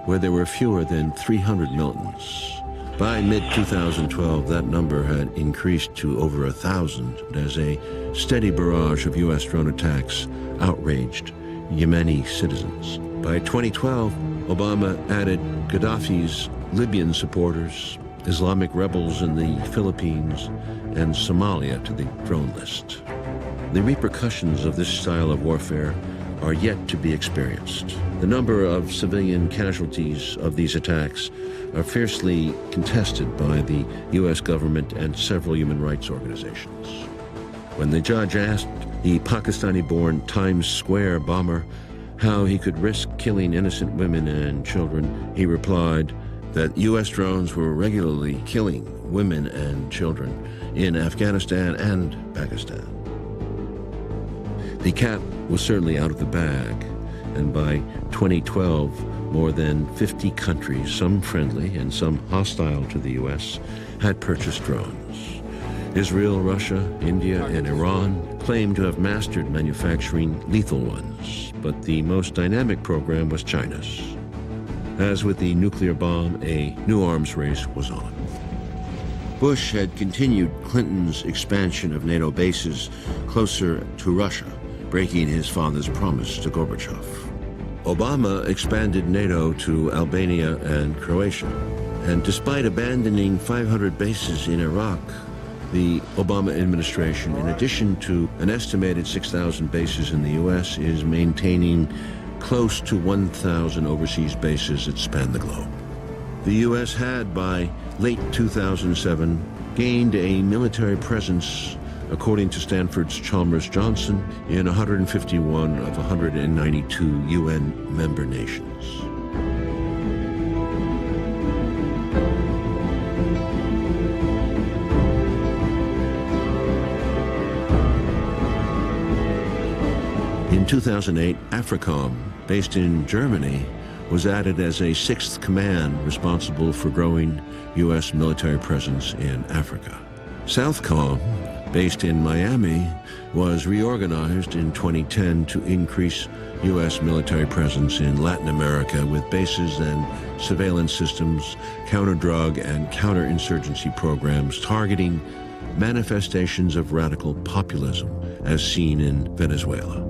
where there were fewer than 300 militants. By mid-2012, that number had increased to over 1,000 as a steady barrage of U.S. drone attacks outraged Yemeni citizens. By 2012, Obama added Gaddafi's Libyan supporters, Islamic rebels in the Philippines, and Somalia to the drone list. The repercussions of this style of warfare are yet to be experienced. The number of civilian casualties of these attacks are fiercely contested by the U.S. government and several human rights organizations. When the judge asked the Pakistani-born Times Square bomber how he could risk killing innocent women and children, he replied that U.S. drones were regularly killing women and children in Afghanistan and Pakistan. The cat was certainly out of the bag, and by 2012, more than 50 countries, some friendly and some hostile to the U.S., had purchased drones. Israel, Russia, India, and Iran claimed to have mastered manufacturing lethal ones, but the most dynamic program was China's. As with the nuclear bomb, a new arms race was on. Bush had continued Clinton's expansion of NATO bases closer to Russia, breaking his father's promise to Gorbachev. Obama expanded NATO to Albania and Croatia, and despite abandoning 500 bases in Iraq, the Obama administration, in addition to an estimated 6,000 bases in the U.S., is maintaining close to 1,000 overseas bases that span the globe. The U.S. had, by late 2007, gained a military presence, according to Stanford's Chalmers Johnson, in 151 of 192 UN member nations. In In 2008, AFRICOM, based in Germany, was added as a sixth command responsible for growing U.S. military presence in Africa. SOUTHCOM, based in Miami, was reorganized in 2010 to increase U.S. military presence in Latin America with bases and surveillance systems, counter-drug and counter-insurgency programs targeting manifestations of radical populism, as seen in Venezuela.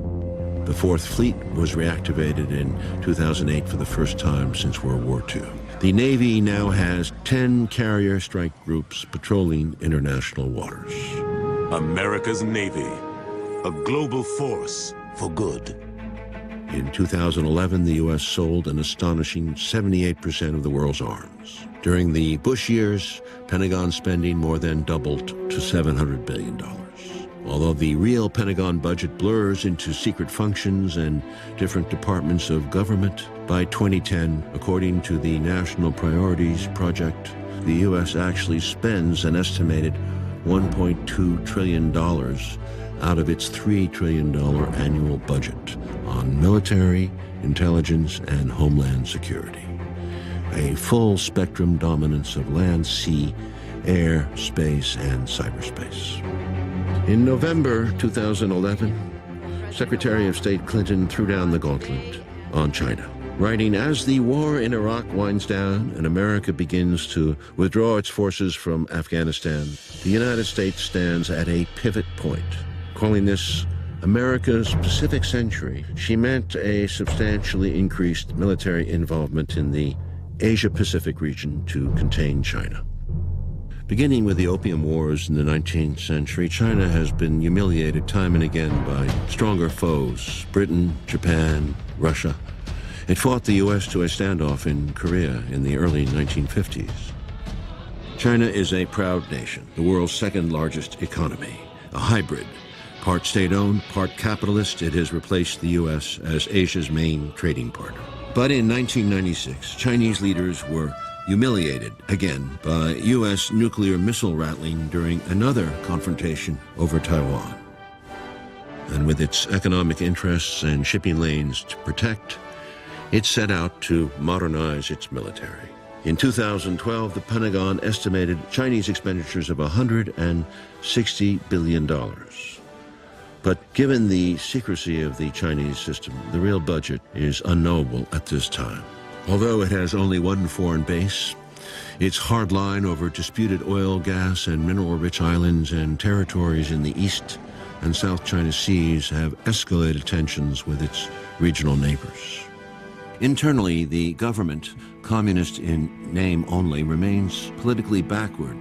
The Fourth Fleet was reactivated in 2008 for the first time since World War II. The Navy now has 10 carrier strike groups patrolling international waters. America's Navy, a global force for good. In 2011, the U.S. sold an astonishing 78% of the world's arms. During the Bush years, Pentagon spending more than doubled to $700 billion. Although the real Pentagon budget blurs into secret functions and different departments of government, by 2010, according to the National Priorities Project, the U.S. actually spends an estimated $1.2 trillion out of its $3 trillion annual budget on military, intelligence, and homeland security. A full spectrum dominance of land, sea, air, space, and cyberspace. In November 2011, Secretary of State Clinton threw down the gauntlet on China, writing, "As the war in Iraq winds down and America begins to withdraw its forces from Afghanistan, the United States stands at a pivot point." Calling this America's Pacific Century, she meant a substantially increased military involvement in the Asia-Pacific region to contain China. Beginning with the Opium Wars in the 19th century, China has been humiliated time and again by stronger foes, Britain, Japan, Russia. It fought the U.S. to a standoff in Korea in the early 1950s. China is a proud nation, the world's second largest economy, a hybrid. Part state-owned, part capitalist, it has replaced the U.S. as Asia's main trading partner. But in 1996, Chinese leaders were humiliated again by U.S. nuclear missile rattling during another confrontation over Taiwan. And with its economic interests and shipping lanes to protect, it set out to modernize its military. In 2012, the Pentagon estimated Chinese expenditures of $160 billion. But given the secrecy of the Chinese system, the real budget is unknowable at this time. Although it has only one foreign base, its hard line over disputed oil, gas, and mineral-rich islands and territories in the East and South China Seas have escalated tensions with its regional neighbors. Internally, the government, communist in name only, remains politically backward,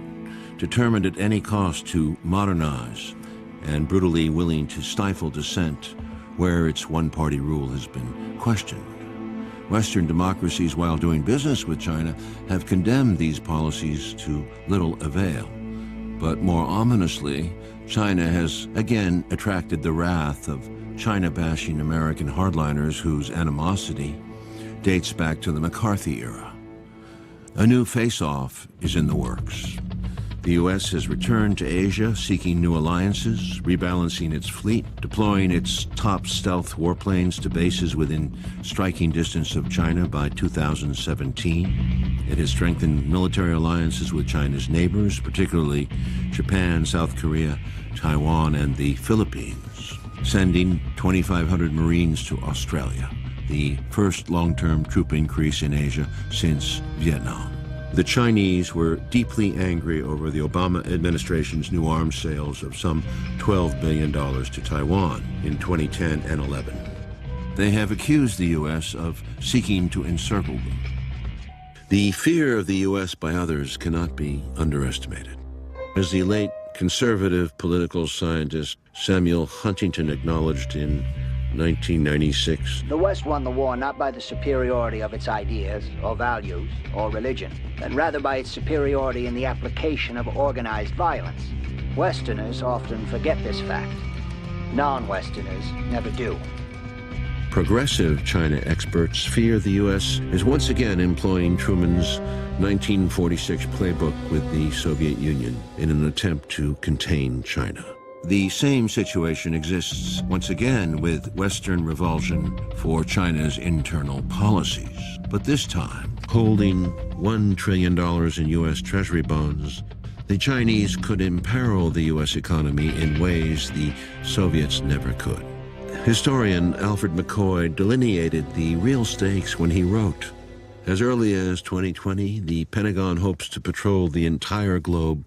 determined at any cost to modernize, and brutally willing to stifle dissent where its one-party rule has been questioned. Western democracies, while doing business with China, have condemned these policies to little avail. But more ominously, China has again attracted the wrath of China-bashing American hardliners whose animosity dates back to the McCarthy era. A new face-off is in the works. The U.S. has returned to Asia, seeking new alliances, rebalancing its fleet, deploying its top stealth warplanes to bases within striking distance of China by 2017. It has strengthened military alliances with China's neighbors, particularly Japan, South Korea, Taiwan, and the Philippines, sending 2,500 Marines to Australia, the first long-term troop increase in Asia since Vietnam. The Chinese were deeply angry over the Obama administration's new arms sales of some $12 billion to Taiwan in 2010 and 11. They have accused the U.S. of seeking to encircle them. The fear of the U.S. by others cannot be underestimated. As the late conservative political scientist Samuel Huntington acknowledged in 1996. The West won the war not by the superiority of its ideas or values or religion, but rather by its superiority in the application of organized violence. Westerners often forget this fact. Non-Westerners never do. Progressive China experts fear the U.S. is once again employing Truman's 1946 playbook with the Soviet Union in an attempt to contain China. The same situation exists once again with Western revulsion for China's internal policies. But this time, holding $1 trillion in U.S. Treasury bonds, the Chinese could imperil the U.S. economy in ways the Soviets never could. Historian Alfred McCoy delineated the real stakes when he wrote, "As early as 2020, the Pentagon hopes to patrol the entire globe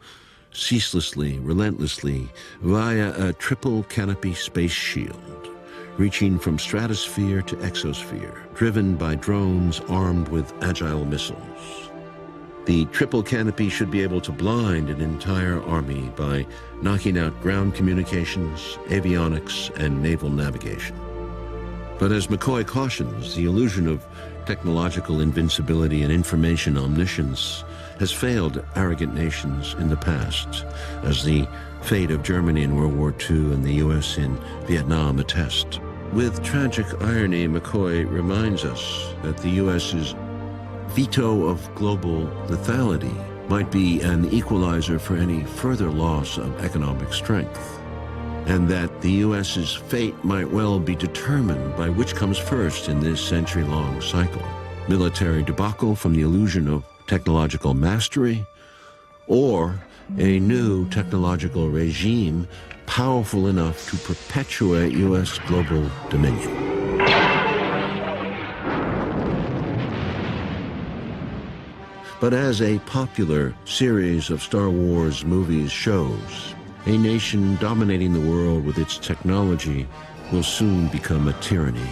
ceaselessly, relentlessly, via a triple canopy space shield, reaching from stratosphere to exosphere, driven by drones armed with agile missiles. The triple canopy should be able to blind an entire army by knocking out ground communications, avionics, and naval navigation." But as McCoy cautions, the illusion of technological invincibility and information omniscience has failed arrogant nations in the past, as the fate of Germany in World War II and the U.S. in Vietnam attest. With tragic irony, McCoy reminds us that the U.S.'s veto of global lethality might be an equalizer for any further loss of economic strength, and that the U.S.'s fate might well be determined by which comes first in this century-long cycle: military debacle from the illusion of technological mastery, or a new technological regime powerful enough to perpetuate U.S. global dominion. But as a popular series of Star Wars movies shows, a nation dominating the world with its technology will soon become a tyranny.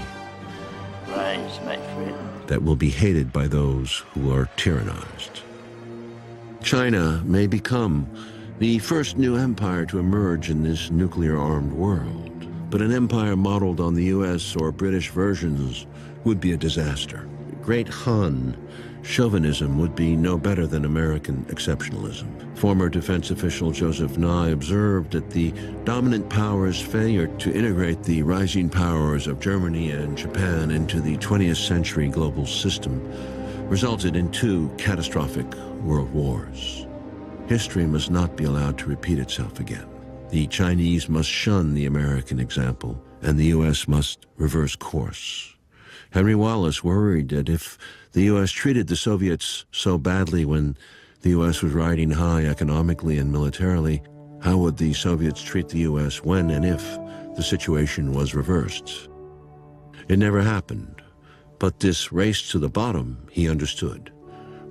Rise, my friend. That will be hated by those who are tyrannized. China may become the first new empire to emerge in this nuclear-armed world, but an empire modeled on the U.S. or British versions would be a disaster. Great Han chauvinism would be no better than American exceptionalism. Former defense official Joseph Nye observed that the dominant power's failure to integrate the rising powers of Germany and Japan into the 20th century global system resulted in 2 catastrophic world wars. History must not be allowed to repeat itself again. The Chinese must shun the American example, and the U.S. must reverse course. Henry Wallace worried that if the U.S. treated the Soviets so badly when the U.S. was riding high economically and militarily, how would the Soviets treat the U.S. when and if the situation was reversed? It never happened, but this race to the bottom, he understood,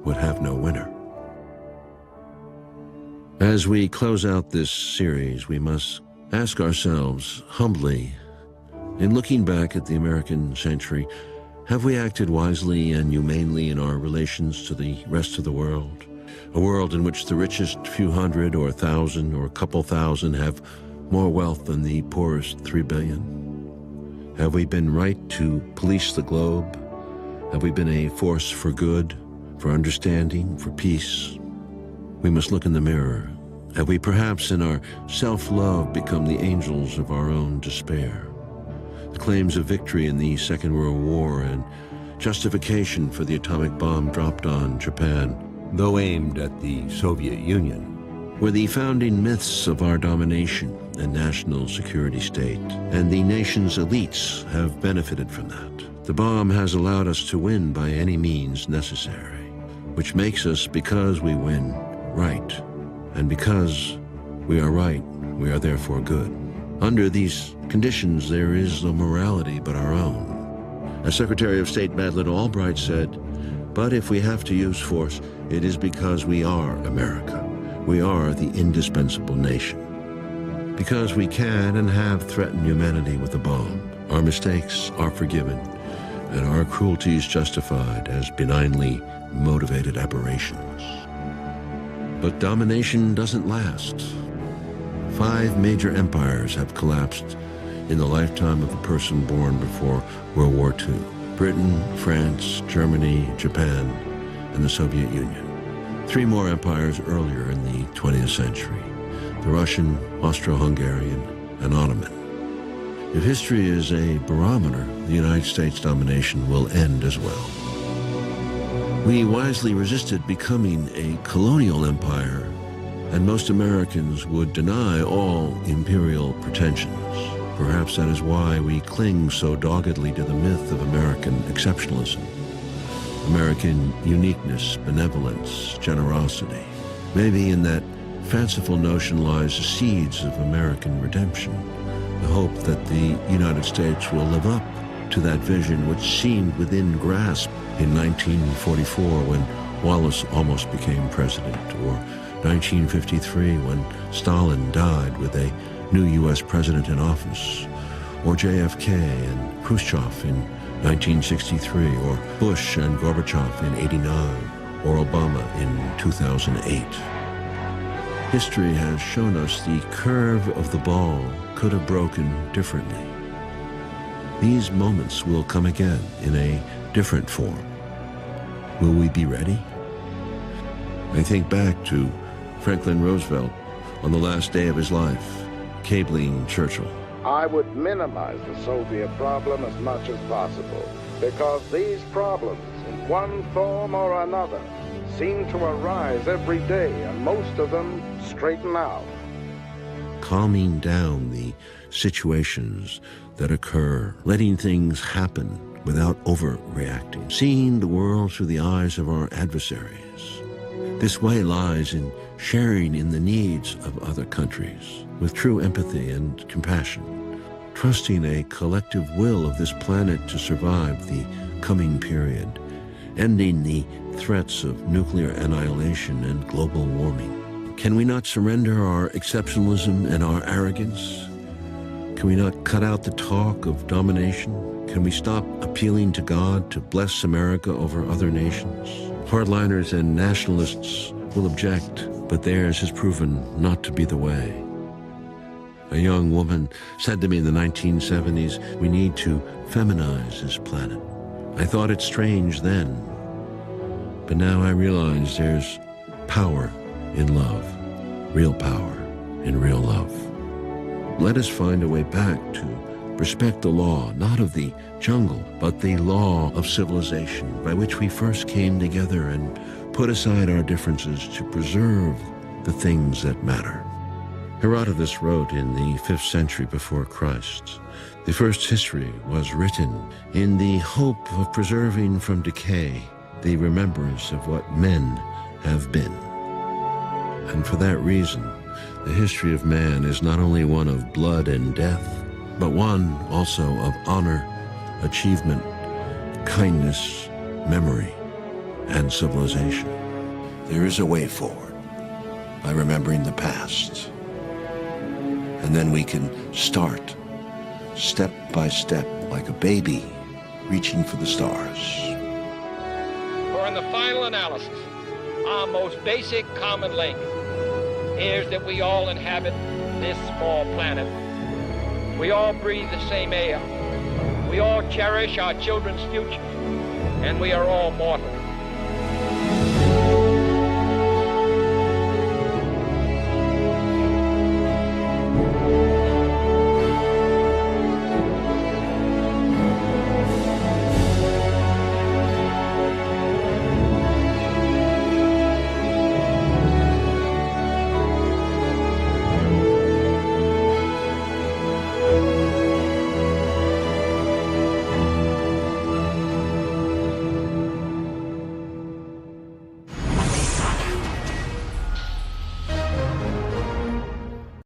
would have no winner. As we close out this series, we must ask ourselves humbly, in looking back at the American century, have we acted wisely and humanely in our relations to the rest of the world? A world in which the richest few hundred or 1,000 or a couple thousand have more wealth than the poorest 3 billion? Have we been right to police the globe? Have we been a force for good, for understanding, for peace? We must look in the mirror. Have we perhaps in our self-love become the angels of our own despair? The claims of victory in the Second World War and justification for the atomic bomb dropped on Japan, though aimed at the Soviet Union, were the founding myths of our domination and national security state, and the nation's elites have benefited from that. The bomb has allowed us to win by any means necessary, which makes us, because we win, right, and because we are right, we are therefore good. Under these conditions, there is no morality but our own. As Secretary of State Madeleine Albright said, "But if we have to use force, it is because we are America. We are the indispensable nation. Because we can and have threatened humanity with a bomb, our mistakes are forgiven, and our cruelties justified as benignly motivated aberrations." But domination doesn't last. 5 major empires have collapsed in the lifetime of a person born before World War II: Britain, France, Germany, Japan, and the Soviet Union. 3 more empires earlier in the 20th century: the Russian, Austro-Hungarian, and Ottoman. If history is a barometer, the United States domination will end as well. We wisely resisted becoming a colonial empire and most Americans would deny all imperial pretensions. Perhaps that is why we cling so doggedly to the myth of American exceptionalism, American uniqueness, benevolence, generosity. Maybe in that fanciful notion lies the seeds of American redemption, the hope that the United States will live up to that vision which seemed within grasp in 1944 when Wallace almost became president, or 1953 when Stalin died with a new U.S. president in office, or JFK and Khrushchev in 1963, or Bush and Gorbachev in '89, or Obama in 2008. History has shown us the curve of the ball could have broken differently. These moments will come again in a different form. Will we be ready? I think back to Franklin Roosevelt on the last day of his life, cabling Churchill. I would minimize the Soviet problem as much as possible, because these problems, in one form or another, seem to arise every day, and most of them straighten out. Calming down the situations that occur, letting things happen without overreacting, seeing the world through the eyes of our adversaries. This way lies in sharing in the needs of other countries with true empathy and compassion, trusting a collective will of this planet to survive the coming period, ending the threats of nuclear annihilation and global warming. Can we not surrender our exceptionalism and our arrogance? Can we not cut out the talk of domination? Can we stop appealing to God to bless America over other nations? Hardliners and nationalists will object, but theirs has proven not to be the way. A young woman said to me in the 1970s, we need to feminize this planet. I thought it strange then, but now I realize there's power in love, real power in real love. Let us find a way back to respect the law, not of the jungle, but the law of civilization by which we first came together and put aside our differences to preserve the things that matter. Herodotus wrote in the 5th century before Christ, the first history was written in the hope of preserving from decay the remembrance of what men have been. And for that reason, the history of man is not only one of blood and death, but one also of honor, achievement, kindness, memory, and civilization. There is a way forward by remembering the past. And then we can start, step by step, like a baby reaching for the stars. For in the final analysis, our most basic common link is that we all inhabit this small planet. We all breathe the same air. We all cherish our children's future. And we are all mortal.